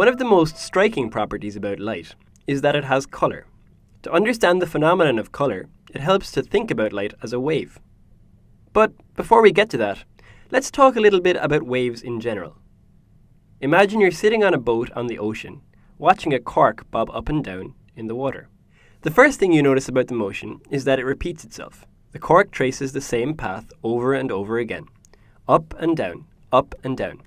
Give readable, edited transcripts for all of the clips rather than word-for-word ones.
One of the most striking properties about light is that it has colour. To understand the phenomenon of colour, it helps to think about light as a wave. But before we get to that, let's talk a little bit about waves in general. Imagine you're sitting on a boat on the ocean, watching a cork bob up and down in the water. The first thing you notice about the motion is that it repeats itself. The cork traces the same path over and over again, up and down, up and down.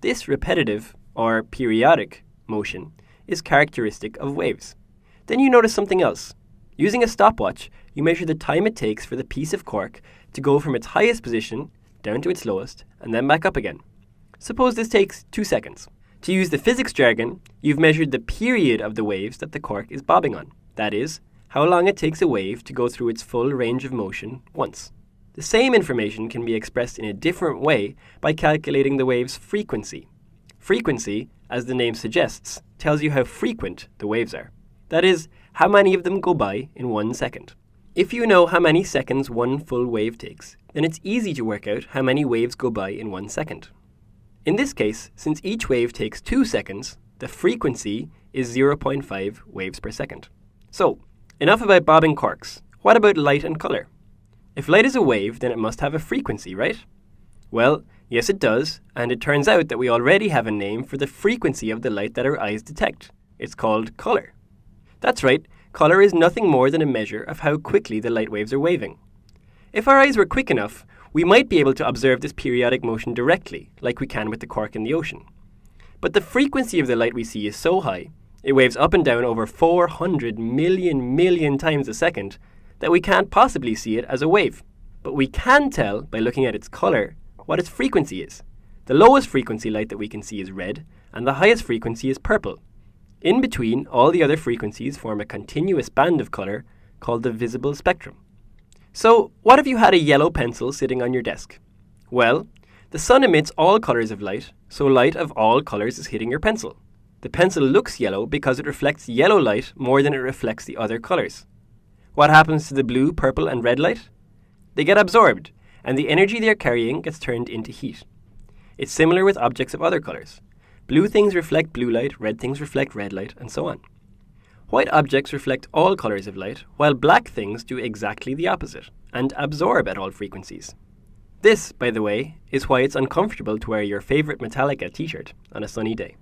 This repetitive, or periodic, motion is characteristic of waves. Then you notice something else. Using a stopwatch, you measure the time it takes for the piece of cork to go from its highest position down to its lowest and then back up again. Suppose this takes 2 seconds. To use the physics jargon, you've measured the period of the waves that the cork is bobbing on. That is, how long it takes a wave to go through its full range of motion once. The same information can be expressed in a different way by calculating the wave's frequency. Frequency, as the name suggests, tells you how frequent the waves are. That is, how many of them go by in 1 second. If you know how many seconds one full wave takes, then it's easy to work out how many waves go by in 1 second. In this case, since each wave takes 2 seconds, the frequency is 0.5 waves per second. So, enough about bobbing corks. What about light and colour? If light is a wave, then it must have a frequency, right? Well, yes it does, and it turns out that we already have a name for the frequency of the light that our eyes detect. It's called colour. That's right, colour is nothing more than a measure of how quickly the light waves are waving. If our eyes were quick enough, we might be able to observe this periodic motion directly, like we can with the cork in the ocean. But the frequency of the light we see is so high, it waves up and down over 400 million times a second, that we can't possibly see it as a wave. But we can tell, by looking at its colour, what its frequency is. The lowest frequency light that we can see is red, and the highest frequency is purple. In between, all the other frequencies form a continuous band of colour called the visible spectrum. So, what if you had a yellow pencil sitting on your desk? Well, the sun emits all colours of light, so light of all colours is hitting your pencil. The pencil looks yellow because it reflects yellow light more than it reflects the other colours. What happens to the blue, purple and red light? They get absorbed, and the energy they are carrying gets turned into heat. It's similar with objects of other colours. Blue things reflect blue light, red things reflect red light, and so on. White objects reflect all colours of light, while black things do exactly the opposite, and absorb at all frequencies. This, by the way, is why it's uncomfortable to wear your favourite Metallica t-shirt on a sunny day.